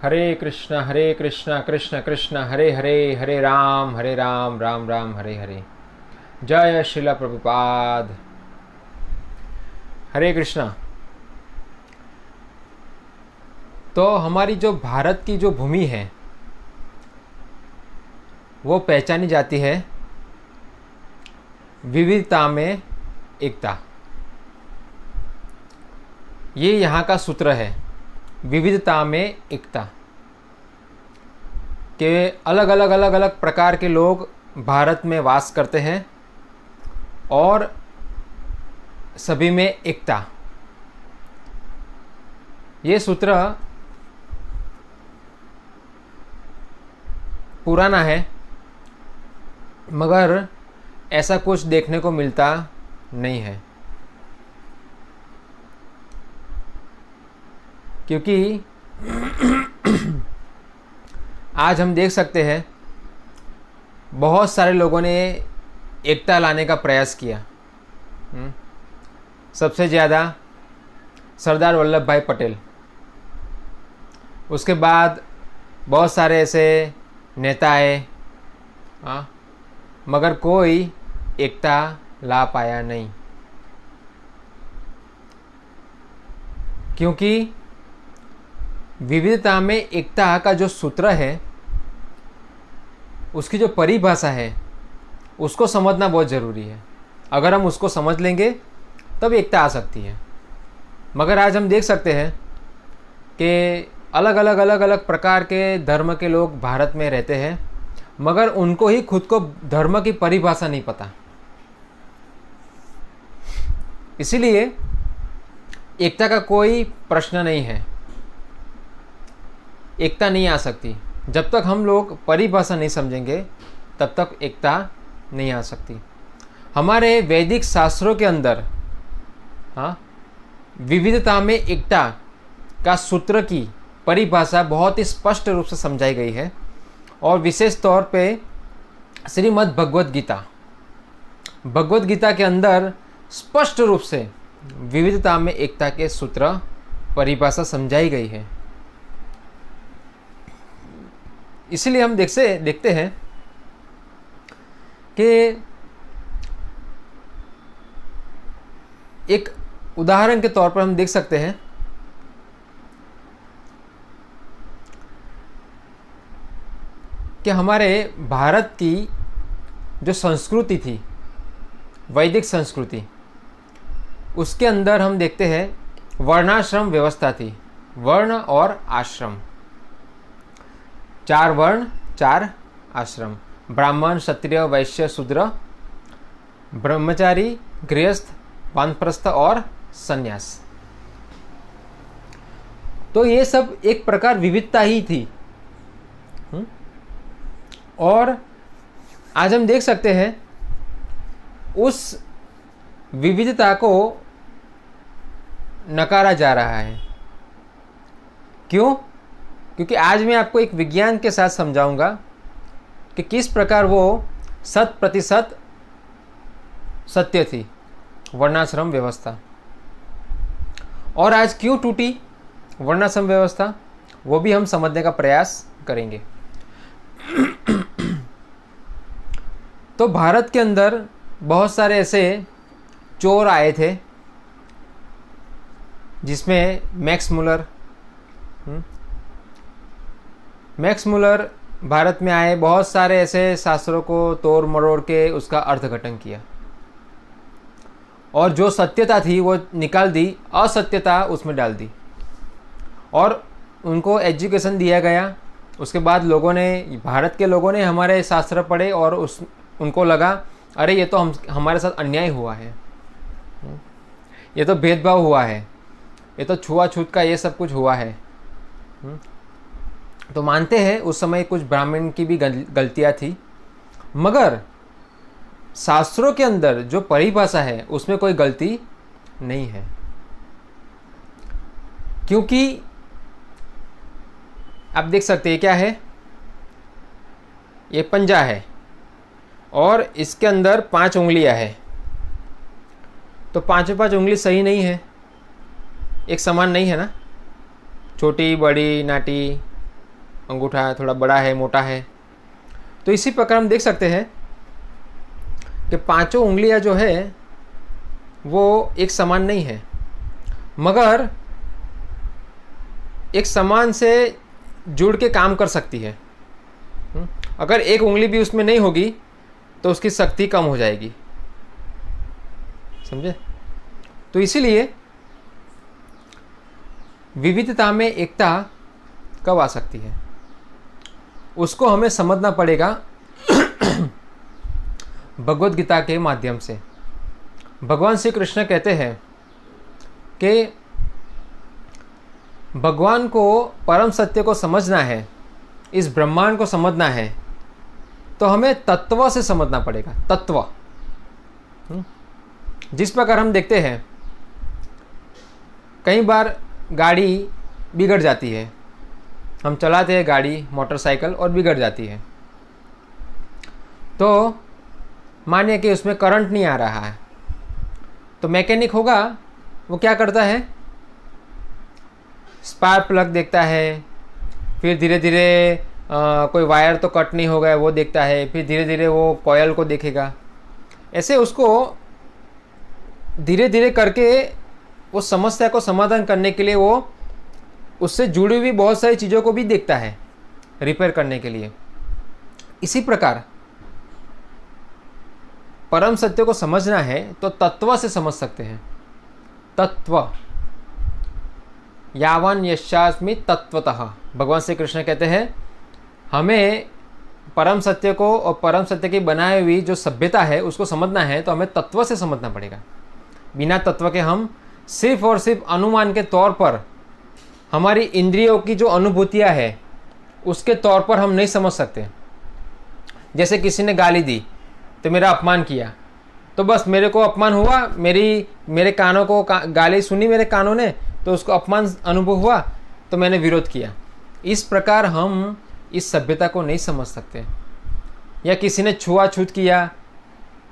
हरे कृष्णा कृष्ण कृष्ण हरे हरे, हरे राम राम राम हरे हरे। जय श्रीला प्रभुपाद। हरे कृष्णा। तो हमारी जो भारत की जो भूमि है वो पहचानी जाती है विविधता में एकता। ये यहाँ का सूत्र है, विविधता में एकता। के अलग अलग प्रकार के लोग भारत में वास करते हैं और सभी में एकता। ये सूत्र पुराना है, मगर ऐसा कुछ देखने को मिलता नहीं है, क्योंकि आज हम देख सकते हैं बहुत सारे लोगों ने एकता लाने का प्रयास किया। सबसे ज़्यादा सरदार वल्लभ भाई पटेल, उसके बाद बहुत सारे ऐसे नेता आए, मगर कोई एकता ला पाया नहीं, क्योंकि विविधता में एकता का जो सूत्र है, उसकी जो परिभाषा है, उसको समझना बहुत ज़रूरी है। अगर हम उसको समझ लेंगे तब एकता आ सकती है। मगर आज हम देख सकते हैं कि अलग अलग प्रकार के धर्म के लोग भारत में रहते हैं, मगर उनको ही खुद को धर्म की परिभाषा नहीं पता। इसीलिए एकता का कोई प्रश्न नहीं है, एकता नहीं आ सकती। जब तक हम लोग परिभाषा नहीं समझेंगे तब तक एकता नहीं आ सकती। हमारे वैदिक शास्त्रों के अंदर विविधता में एकता का सूत्र की परिभाषा बहुत ही स्पष्ट रूप से समझाई गई है, और विशेष तौर पे श्रीमद् भगवद गीता के अंदर स्पष्ट रूप से विविधता में एकता के सूत्र परिभाषा समझाई गई है। इसलिए हम देखते हैं कि एक उदाहरण के तौर पर हम देख सकते हैं कि हमारे भारत की जो संस्कृति थी, वैदिक संस्कृति, उसके अंदर हम देखते हैं वर्णाश्रम व्यवस्था थी। वर्ण और आश्रम, 4 वर्ण 4 आश्रम, ब्राह्मण क्षत्रिय वैश्य शूद्र, ब्रह्मचारी गृहस्थ वानप्रस्थ और सन्यास। तो ये सब एक प्रकार विविधता ही थी। और आज हम देख सकते हैं उस विविधता को नकारा जा रहा है। क्यों? क्योंकि आज मैं आपको एक विज्ञान के साथ समझाऊंगा कि किस प्रकार वो 100% सत्य थी वर्णाश्रम व्यवस्था, और आज क्यों टूटी वर्णाश्रम व्यवस्था, वो भी हम समझने का प्रयास करेंगे। तो भारत के अंदर बहुत सारे ऐसे चोर आए थे, जिसमें मैक्स मुलर भारत में आए, बहुत सारे ऐसे शास्त्रों को तोड़ मरोड़ के उसका अर्थघटन किया, और जो सत्यता थी वो निकाल दी, असत्यता उसमें डाल दी, और उनको एजुकेशन दिया गया। उसके बाद भारत के लोगों ने हमारे शास्त्र पढ़े, और उनको लगा अरे ये तो हमारे साथ अन्याय हुआ है, ये तो भेदभाव हुआ है, ये तो छुआछूत का ये सब कुछ हुआ है। तो मानते हैं उस समय कुछ ब्राह्मण की भी गलतियाँ थी, मगर शास्त्रों के अंदर जो परिभाषा है उसमें कोई गलती नहीं है, क्योंकि आप देख सकते हैं क्या है, ये पंजा है और इसके अंदर 5 उंगलियां है। तो 5 उंगली सही नहीं है, एक समान नहीं है ना, छोटी बड़ी नाटी अंगूठा थोड़ा बड़ा है, मोटा है। तो इसी प्रकार हम देख सकते हैं कि पांचों उंगलियां जो है वो एक समान नहीं है, मगर एक समान से जुड़ के काम कर सकती है। अगर एक उंगली भी उसमें नहीं होगी तो उसकी शक्ति कम हो जाएगी, समझे। तो इसीलिए विविधता में एकता कब आ सकती है, उसको हमें समझना पड़ेगा भगवत गीता के माध्यम से। भगवान श्री कृष्ण कहते हैं कि भगवान को, परम सत्य को समझना है, इस ब्रह्मांड को समझना है, तो हमें तत्व से समझना पड़ेगा। तत्व जिस प्रकार हम देखते हैं कई बार गाड़ी बिगड़ जाती है, हम चलाते हैं गाड़ी, मोटरसाइकिल, और बिगड़ जाती है। तो मानिए कि उसमें करंट नहीं आ रहा है, तो मैकेनिक होगा, वो क्या करता है, स्पार्क प्लग देखता है, फिर धीरे धीरे कोई वायर तो कट नहीं हो गया वो देखता है, फिर धीरे धीरे वो कॉयल को देखेगा। ऐसे उसको धीरे धीरे करके उस समस्या को समाधान करने के लिए वो उससे जुड़ी हुई बहुत सारी चीज़ों को भी देखता है रिपेयर करने के लिए। इसी प्रकार परम सत्य को समझना है तो तत्व से समझ सकते हैं। तत्व, यावन यशास्मि तत्वतः, भगवान श्री कृष्ण कहते हैं हमें परम सत्य को और परम सत्य की बनाई हुई जो सभ्यता है उसको समझना है तो हमें तत्व से समझना पड़ेगा। बिना तत्व के हम सिर्फ और सिर्फ अनुमान के तौर पर, हमारी इंद्रियों की जो अनुभूतियाँ है उसके तौर पर हम नहीं समझ सकते। जैसे किसी ने गाली दी तो मेरा अपमान किया, तो बस मेरे को अपमान हुआ, मेरे कानों को गाली सुनी मेरे कानों ने, तो उसको अपमान अनुभव हुआ, तो मैंने विरोध किया। इस प्रकार हम इस सभ्यता को नहीं समझ सकते। या किसी ने छुआछूत किया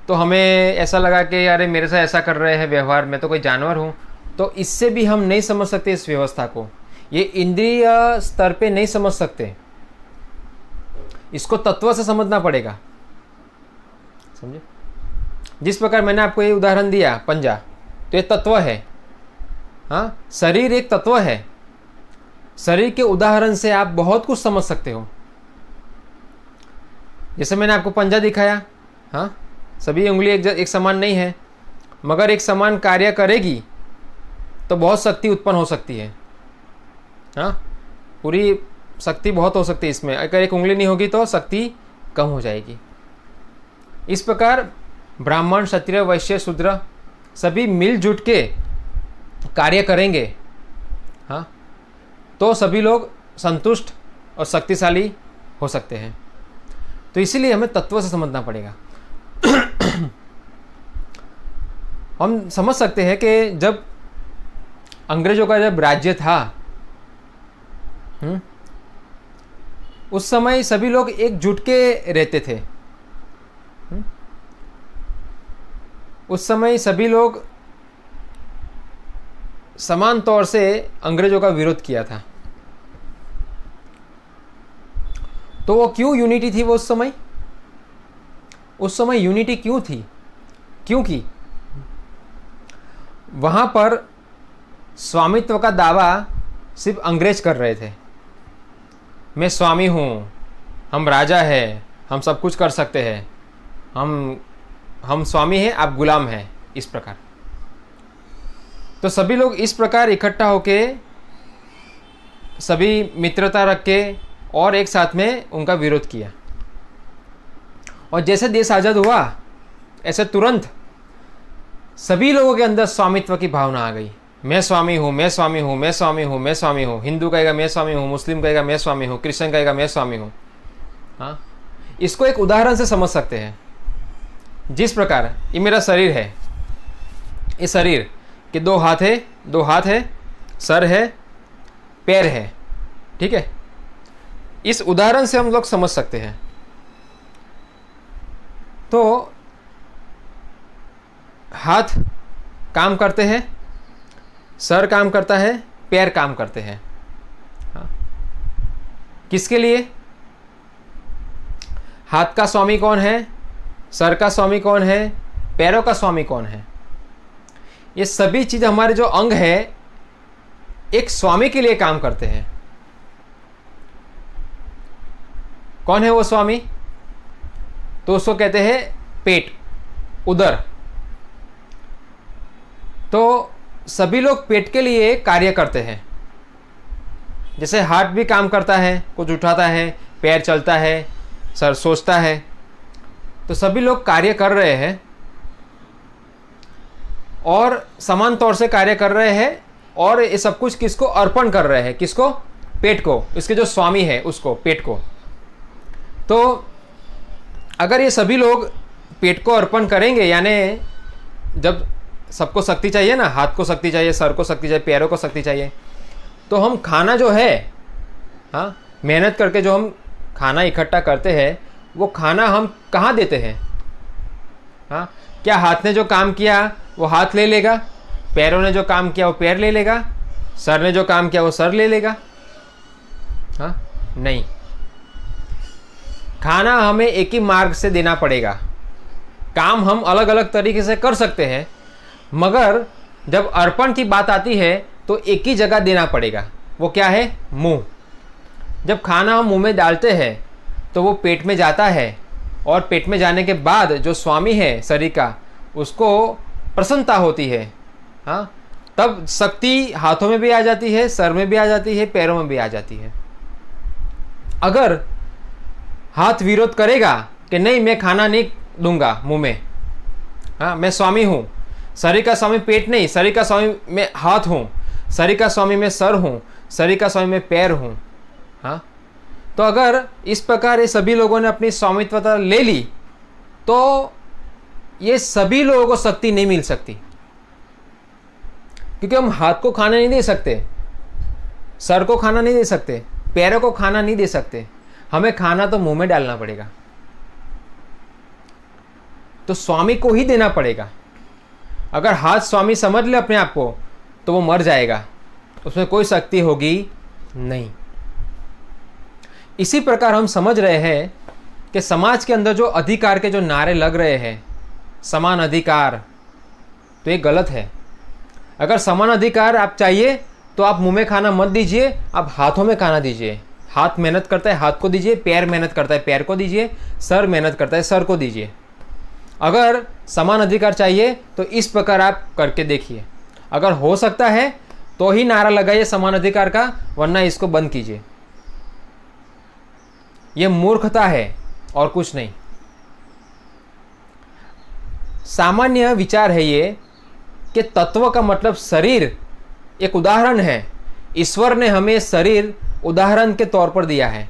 तो हमें ऐसा लगा कि अरे मेरे साथ ऐसा कर रहे हैं व्यवहार, मैं तो कोई जानवर हूँ, तो इससे भी हम नहीं समझ सकते इस व्यवस्था को। ये इंद्रिय स्तर पे नहीं समझ सकते, इसको तत्व से समझना पड़ेगा, समझे। जिस प्रकार मैंने आपको ये उदाहरण दिया पंजा, तो ये तत्व है। हाँ, शरीर एक तत्व है। शरीर के उदाहरण से आप बहुत कुछ समझ सकते हो। जैसे मैंने आपको पंजा दिखाया, हाँ, सभी उंगली एक समान नहीं है, मगर एक समान कार्य करेगी तो बहुत शक्ति उत्पन्न हो सकती है। हाँ, पूरी शक्ति बहुत हो सकती है इसमें। अगर एक उंगली नहीं होगी तो शक्ति कम हो जाएगी। इस प्रकार ब्राह्मण, क्षत्रिय, वैश्य, शूद्र सभी मिलजुट के कार्य करेंगे, हाँ, तो सभी लोग संतुष्ट और शक्तिशाली हो सकते हैं। तो इसीलिए हमें तत्व से समझना पड़ेगा। हम समझ सकते हैं कि जब अंग्रेजों का जब राज्य था, उस समय सभी लोग एकजुट के रहते थे। उस समय सभी लोग समान तौर से अंग्रेजों का विरोध किया था। तो वो क्यों यूनिटी थी वो उस समय यूनिटी क्यों थी? क्योंकि वहां पर स्वामित्व का दावा सिर्फ अंग्रेज कर रहे थे। मैं स्वामी हूँ, हम राजा हैं, हम सब कुछ कर सकते हैं, हम स्वामी हैं, आप गुलाम हैं, इस प्रकार। तो सभी लोग इस प्रकार इकट्ठा होके, सभी मित्रता रख के और एक साथ में उनका विरोध किया। और जैसे देश आज़ाद हुआ, ऐसे तुरंत सभी लोगों के अंदर स्वामित्व की भावना आ गई। मैं स्वामी हूँ, मैं स्वामी हूँ, मैं स्वामी हूँ, मैं स्वामी हूँ। हिंदू कहेगा मैं स्वामी हूँ, मुस्लिम कहेगा मैं स्वामी हूँ, क्रिश्चियन कहेगा मैं स्वामी हूँ। हाँ, इसको एक उदाहरण से समझ सकते हैं। जिस प्रकार ये मेरा शरीर है, इस शरीर के दो हाथ है, सर है, पैर है, ठीक है। इस उदाहरण से हम लोग समझ सकते हैं। तो हाथ काम करते हैं, सर काम करता है, पैर काम करते हैं। हाँ, किसके लिए? हाथ का स्वामी कौन है, सर का स्वामी कौन है, पैरों का स्वामी कौन है? ये सभी चीज़ हमारे जो अंग है एक स्वामी के लिए काम करते हैं। कौन है वो स्वामी? तो उसको कहते हैं पेट, उदर। तो सभी लोग पेट के लिए कार्य करते हैं। जैसे हार्ट भी काम करता है, कुछ उठाता है, पैर चलता है, सर सोचता है, तो सभी लोग कार्य कर रहे हैं और समान तौर से कार्य कर रहे हैं। और ये सब कुछ किसको अर्पण कर रहे हैं? किसको? पेट को, इसके जो स्वामी है उसको, पेट को। तो अगर ये सभी लोग पेट को अर्पण करेंगे, यानी जब सबको शक्ति चाहिए ना, हाथ को शक्ति चाहिए, सर को शक्ति चाहिए, पैरों को शक्ति चाहिए, तो हम खाना जो है, हाँ, मेहनत करके जो हम खाना इकट्ठा करते हैं वो खाना हम कहाँ देते हैं? हाँ, क्या हाथ ने जो काम किया वो हाथ ले लेगा, पैरों ने जो काम किया वो पैर ले लेगा, सर ने जो काम किया वो सर ले लेगा? हाँ, नहीं। खाना हमें एक ही मार्ग से देना पड़ेगा। काम हम अलग अलग तरीके से कर सकते हैं, मगर जब अर्पण की बात आती है तो एक ही जगह देना पड़ेगा। वो क्या है? मुंह। जब खाना हम मुंह में डालते हैं तो वो पेट में जाता है, और पेट में जाने के बाद जो स्वामी है शरीर का, उसको प्रसन्नता होती है। हाँ, तब शक्ति हाथों में भी आ जाती है, सर में भी आ जाती है, पैरों में भी आ जाती है। अगर हाथ विरोध करेगा कि नहीं, मैं खाना नहीं दूंगा मुंह में, हाँ, मैं स्वामी हूँ, शरीर का स्वामी पेट नहीं, शरीर का स्वामी मैं हाथ हूँ, शरीर का स्वामी मैं सर हूँ, शरीर का स्वामी मैं पैर हूँ, हाँ, तो अगर इस प्रकार ये सभी लोगों ने अपनी स्वामित्वता ले ली तो ये सभी लोगों को शक्ति नहीं मिल सकती। क्योंकि हम हाथ को खाना नहीं दे सकते, सर को खाना नहीं दे सकते, पैरों को खाना नहीं दे सकते, हमें खाना तो मुंह में डालना पड़ेगा। तो स्वामी को ही देना पड़ेगा। अगर हाथ स्वामी समझ ले अपने आप को तो वो मर जाएगा, उसमें कोई शक्ति होगी नहीं। इसी प्रकार हम समझ रहे हैं कि समाज के अंदर जो अधिकार के जो नारे लग रहे हैं, समान अधिकार, तो ये गलत है। अगर समान अधिकार आप चाहिए तो आप मुंह में खाना मत दीजिए, आप हाथों में खाना दीजिए। हाथ मेहनत करता है, हाथ को दीजिए, पैर मेहनत करता है, पैर को दीजिए, सर मेहनत करता है, सर को दीजिए। अगर समान अधिकार चाहिए तो इस प्रकार आप करके देखिए। अगर हो सकता है तो ही नारा लगाइए समान अधिकार का, वरना इसको बंद कीजिए। यह मूर्खता है और कुछ नहीं। सामान्य विचार है ये कि तत्व का मतलब शरीर एक उदाहरण है। ईश्वर ने हमें शरीर उदाहरण के तौर पर दिया है।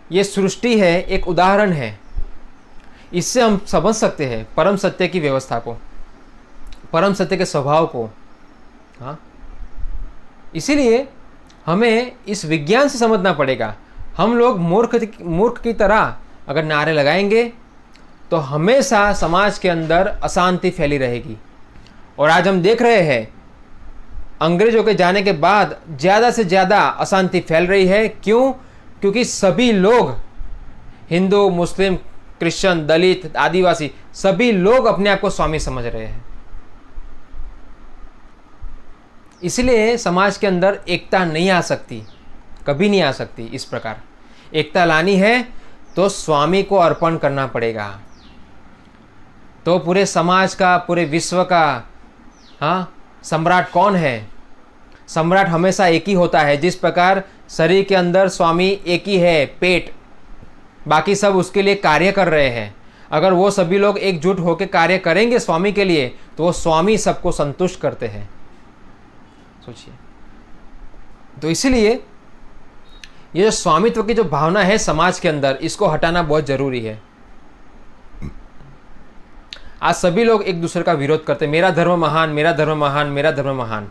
ये सृष्टि है, एक उदाहरण है। इससे हम समझ सकते हैं परम सत्य की व्यवस्था को, परम सत्य के स्वभाव को। हाँ, इसीलिए हमें इस विज्ञान से समझना पड़ेगा। हम लोग मूर्ख की तरह अगर नारे लगाएंगे तो हमेशा समाज के अंदर अशांति फैली रहेगी। और आज हम देख रहे हैं अंग्रेजों के जाने के बाद ज़्यादा से ज़्यादा अशांति फैल रही है। क्यों? क्योंकि सभी लोग, हिंदू, मुस्लिम, क्रिश्चियन, दलित, आदिवासी, सभी लोग अपने आप को स्वामी समझ रहे हैं। इसलिए समाज के अंदर एकता नहीं आ सकती, कभी नहीं आ सकती। इस प्रकार एकता लानी है तो स्वामी को अर्पण करना पड़ेगा। तो पूरे समाज का, पूरे विश्व का, हाँ, सम्राट कौन है? सम्राट हमेशा एक ही होता है। जिस प्रकार शरीर के अंदर स्वामी एक ही है, पेट, बाकी सब उसके लिए कार्य कर रहे हैं। अगर वो सभी लोग एकजुट होकर कार्य करेंगे स्वामी के लिए तो वो स्वामी सबको संतुष्ट करते हैं। सोचिए। तो इसीलिए ये जो स्वामित्व की जो भावना है समाज के अंदर, इसको हटाना बहुत जरूरी है। आज सभी लोग एक दूसरे का विरोध करते हैं, मेरा धर्म महान, मेरा धर्म महान, मेरा धर्म महान।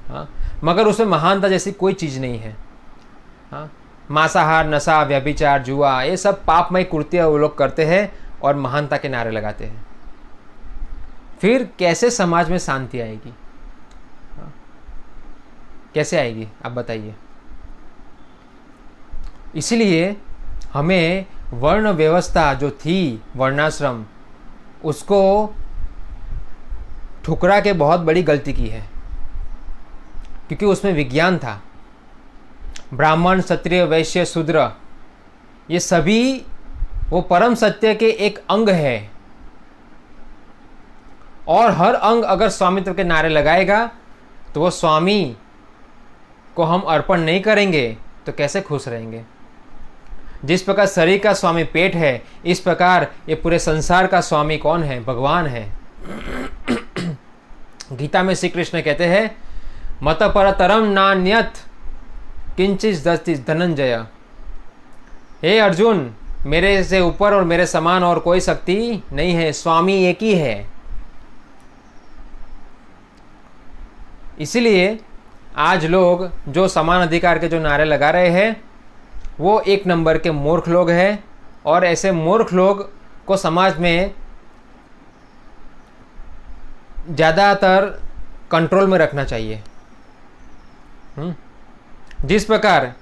हाँ, मगर उसमें महानता जैसी कोई चीज़ नहीं है। हाँ, मांसाहार, नशा, व्यभिचार, जुआ, ये सब पापमय कृत्य वो लोग करते हैं और महानता के नारे लगाते हैं। फिर कैसे समाज में शांति आएगी? हाँ, कैसे आएगी आप बताइए। इसलिए हमें वर्ण व्यवस्था जो थी, वर्णाश्रम, उसको ठुकरा के बहुत बड़ी गलती की है, क्योंकि उसमें विज्ञान था। ब्राह्मण, क्षत्रिय, वैश्य, शूद्र, ये सभी वो परम सत्य के एक अंग है, और हर अंग अगर स्वामित्व के नारे लगाएगा तो वो स्वामी को हम अर्पण नहीं करेंगे तो कैसे खुश रहेंगे। जिस प्रकार शरीर का स्वामी पेट है, इस प्रकार ये पूरे संसार का स्वामी कौन है? भगवान है। गीता में श्री कृष्ण कहते हैं, मत परतरम नान्यत किंचित दस्ति धनंजय। हे अर्जुन, मेरे से ऊपर और मेरे समान और कोई शक्ति नहीं है, स्वामी एक ही है। इसलिए आज लोग जो समान अधिकार के जो नारे लगा रहे हैं वो एक नंबर के मूर्ख लोग हैं, और ऐसे मूर्ख लोग को समाज में ज़्यादातर कंट्रोल में रखना चाहिए। जिस प्रकार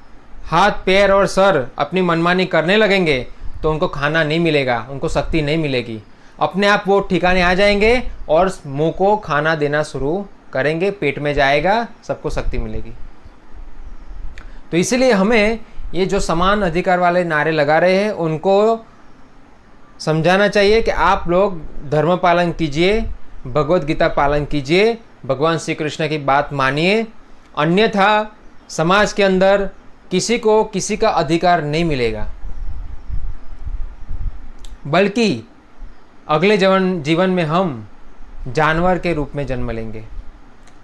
हाथ, पैर और सर अपनी मनमानी करने लगेंगे तो उनको खाना नहीं मिलेगा, उनको शक्ति नहीं मिलेगी, अपने आप वो ठिकाने आ जाएंगे और मुंह को खाना देना शुरू करेंगे, पेट में जाएगा, सबको शक्ति मिलेगी। तो इसीलिए हमें ये जो समान अधिकार वाले नारे लगा रहे हैं उनको समझाना चाहिए कि आप लोग धर्म पालन कीजिए, भगवत गीता पालन कीजिए, भगवान श्री कृष्ण की बात मानिए, अन्यथा समाज के अंदर किसी को किसी का अधिकार नहीं मिलेगा, बल्कि अगले जीवन में हम जानवर के रूप में जन्म लेंगे।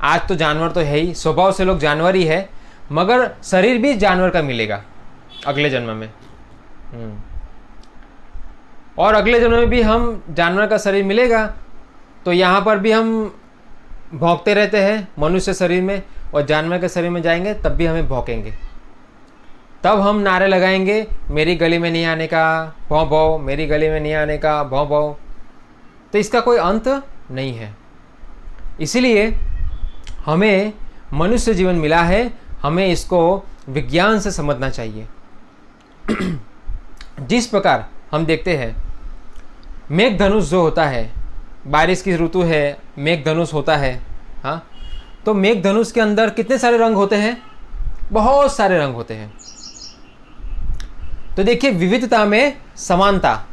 आज तो जानवर तो है ही, स्वभाव से लोग जानवर ही है, मगर शरीर भी जानवर का मिलेगा अगले जन्म में। और अगले जन्म में भी हम जानवर का शरीर मिलेगा, तो यहाँ पर भी हम भौंकते रहते हैं मनुष्य शरीर में, और जानवर के शरीर में जाएंगे तब भी हमें भौंकेंगे। तब हम नारे लगाएंगे, मेरी गली में नहीं आने का, भौं भौं, मेरी गली में नहीं आने का, भौं भौं। तो इसका कोई अंत नहीं है। इसीलिए हमें मनुष्य जीवन मिला है, हमें इसको विज्ञान से समझना चाहिए। जिस प्रकार हम देखते हैं मेघ धनुष जो होता है, बारिश की ऋतु है, मेघ धनुष होता है, हाँ, तो मेघ धनुष के अंदर कितने सारे रंग होते हैं? बहुत सारे रंग होते हैं। तो देखिए, विविधता में समानता,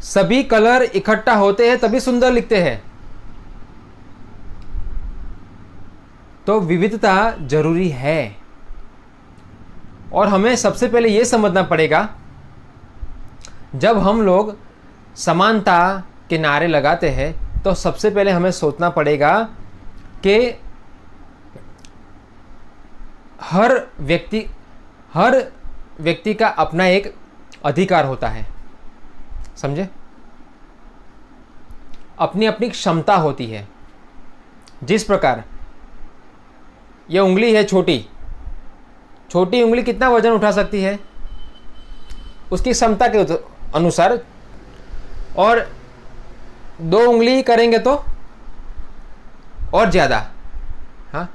सभी कलर इकट्ठा होते हैं तभी सुंदर लिखते हैं। तो विविधता जरूरी है, और हमें सबसे पहले यह समझना पड़ेगा, जब हम लोग समानता के नारे लगाते हैं तो सबसे पहले हमें सोचना पड़ेगा कि हर व्यक्ति का अपना एक अधिकार होता है, समझे? अपनी अपनी क्षमता होती है। जिस प्रकार ये उंगली है छोटी उंगली कितना वजन उठा सकती है उसकी क्षमता के अनुसार, और 2 उंगली करेंगे तो और ज़्यादा, हाँ,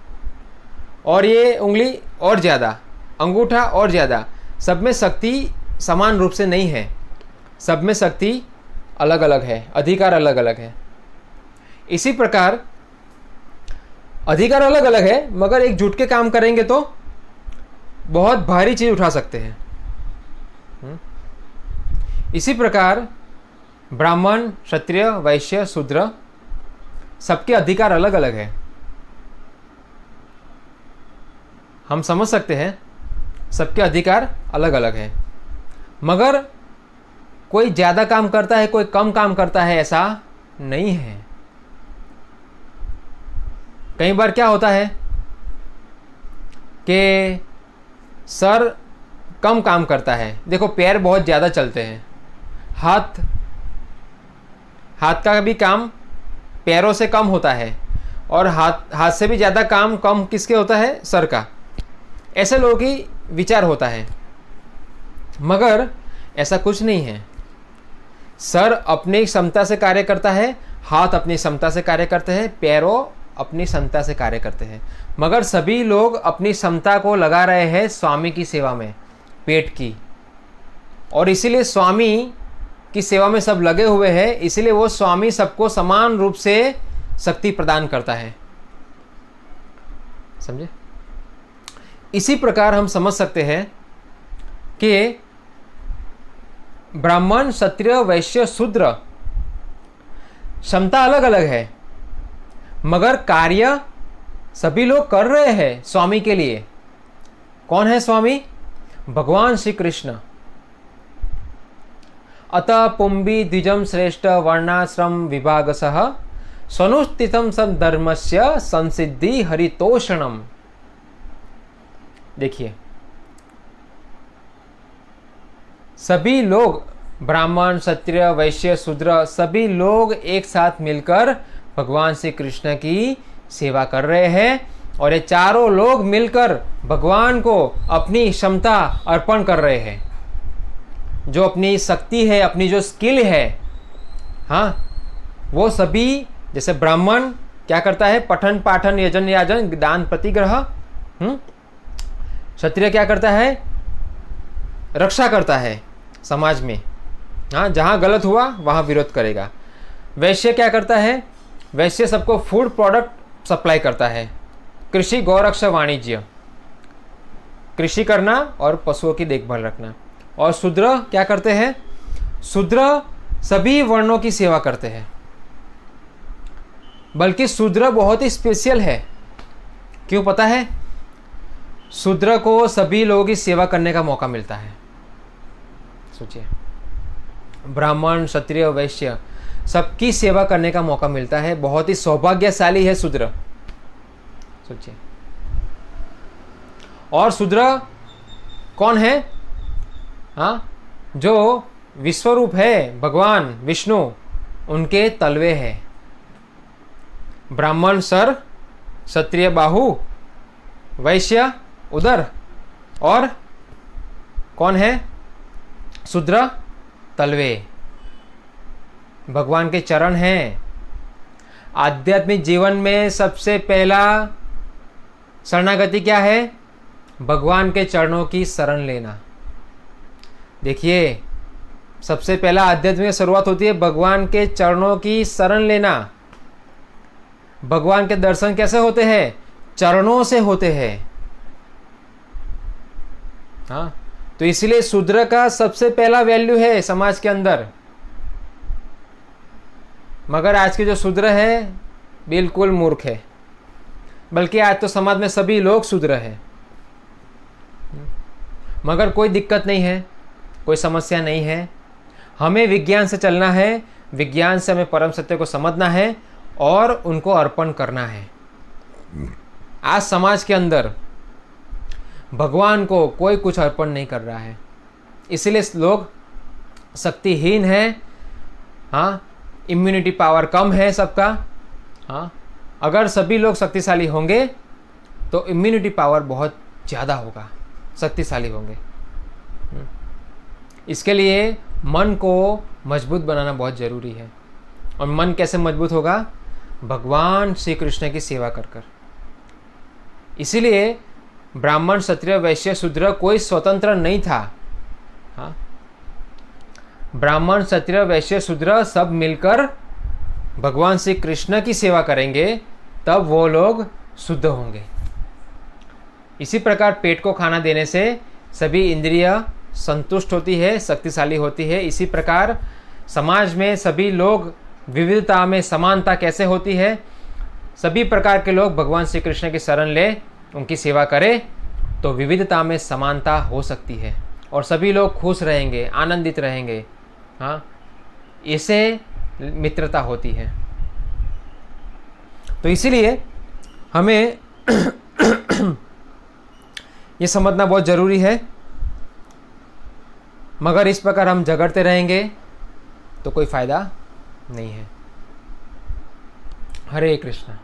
और ये उंगली और ज़्यादा, अंगूठा और ज़्यादा, सब में शक्ति समान रूप से नहीं है, सब में शक्ति अलग अलग है, अधिकार अलग अलग है। इसी प्रकार अधिकार अलग अलग है, मगर एक जुट के काम करेंगे तो बहुत भारी चीज़ उठा सकते हैं। इसी प्रकार ब्राह्मण, क्षत्रिय, वैश्य, शूद्र, सबके अधिकार अलग अलग है। हम समझ सकते हैं सबके अधिकार अलग अलग है, मगर कोई ज़्यादा काम करता है, कोई कम काम करता है, ऐसा नहीं है। कई बार क्या होता है कि सर कम काम करता है, देखो पैर बहुत ज़्यादा चलते हैं, हाथ का भी काम पैरों से कम होता है, और हाथ से भी ज़्यादा काम कम किसके होता है? सर का। ऐसे लोगों की विचार होता है, मगर ऐसा कुछ नहीं है। सर अपनी क्षमता से कार्य करता है, हाथ अपनी क्षमता से कार्य करते हैं, पैरों अपनी क्षमता से कार्य करते हैं, मगर सभी लोग अपनी क्षमता को लगा रहे हैं स्वामी की सेवा में, पेट की, और इसीलिए स्वामी की सेवा में सब लगे हुए हैं, इसीलिए वो स्वामी सबको समान रूप से शक्ति प्रदान करता है। समझे? इसी प्रकार हम समझ सकते हैं कि ब्राह्मण, क्षत्रिय, वैश्य, शूद्र क्षमता अलग अलग है, मगर कार्य सभी लोग कर रहे हैं स्वामी के लिए। कौन है स्वामी? भगवान श्री कृष्ण। अतः पुंबी द्विजम श्रेष्ठ वर्णाश्रम विभागशः स्वनुष्ठितम सद्धर्मस्य संसिद्धि हरितोषणम। देखिए, सभी लोग, ब्राह्मण, क्षत्रिय, वैश्य, शूद्र, सभी लोग एक साथ मिलकर भगवान श्री कृष्ण की सेवा कर रहे हैं, और ये चारों लोग मिलकर भगवान को अपनी क्षमता अर्पण कर रहे हैं। जो अपनी शक्ति है, अपनी जो स्किल है, हाँ, वो सभी, जैसे ब्राह्मण क्या करता है? पठन पाठन यजन याजन दान प्रतिग्रह। क्षत्रिय क्या करता है? रक्षा करता है समाज में, हाँ, जहाँ गलत हुआ वहाँ विरोध करेगा। वैश्य क्या करता है? वैश्य सबको फूड प्रोडक्ट सप्लाई करता है, कृषि, गौरक्षा, वाणिज्य, कृषि करना और पशुओं की देखभाल रखना। और शूद्र क्या करते हैं? शूद्र सभी वर्णों की सेवा करते हैं, बल्कि शूद्र बहुत ही स्पेशल है। क्यों पता है? शूद्र को सभी लोगों की सेवा करने का मौका मिलता है। सोचिए, ब्राह्मण, क्षत्रिय, वैश्य सबकी सेवा करने का मौका मिलता है। बहुत ही सौभाग्यशाली है शूद्र। सोचिए, और शूद्र कौन है? हाँ, जो विश्वरूप है भगवान विष्णु, उनके तलवे हैं। ब्राह्मण सर, क्षत्रिय बाहु, वैश्य उदर, और कौन है? शूद्र तलवे। भगवान के चरण हैं। आध्यात्मिक जीवन में सबसे पहला शरणागति क्या है? भगवान के चरणों की शरण लेना। देखिए, सबसे पहला आध्यात्मिक शुरुआत होती है भगवान के चरणों की शरण लेना। भगवान के दर्शन कैसे होते हैं? चरणों से होते हैं। हाँ, तो इसलिए शूद्र का सबसे पहला वैल्यू है समाज के अंदर। मगर आज के जो शूद्र है बिल्कुल मूर्ख है, बल्कि आज तो समाज में सभी लोग शूद्र हैं। मगर कोई दिक्कत नहीं है, कोई समस्या नहीं है। हमें विज्ञान से चलना है, विज्ञान से हमें परम सत्य को समझना है और उनको अर्पण करना है। आज समाज के अंदर भगवान को कोई कुछ अर्पण नहीं कर रहा है, इसलिए लोग शक्तिहीन हैं। हाँ, इम्यूनिटी पावर कम है सबका। हाँ, अगर सभी लोग शक्तिशाली होंगे तो इम्यूनिटी पावर बहुत ज़्यादा होगा, शक्तिशाली होंगे। इसके लिए मन को मजबूत बनाना बहुत ज़रूरी है। और मन कैसे मजबूत होगा? भगवान श्री कृष्ण की सेवा कर कर। इसीलिए ब्राह्मण, क्षत्रिय, वैश्य, शूद्र कोई स्वतंत्र नहीं था। हाँ, ब्राह्मण, क्षत्रिय, वैश्य, शूद्र सब मिलकर भगवान श्री कृष्ण की सेवा करेंगे, तब वो लोग शुद्ध होंगे। इसी प्रकार पेट को खाना देने से सभी इंद्रिय संतुष्ट होती है, शक्तिशाली होती है। इसी प्रकार समाज में सभी लोग, विविधता में समानता कैसे होती है? सभी प्रकार के लोग भगवान श्री कृष्ण की शरण ले, उनकी सेवा करें, तो विविधता में समानता हो सकती है और सभी लोग खुश रहेंगे, आनंदित रहेंगे। हाँ, इससे मित्रता होती है। तो इसीलिए हमें ये समझना बहुत ज़रूरी है। मगर इस प्रकार हम झगड़ते रहेंगे तो कोई फायदा नहीं है। हरे कृष्णा।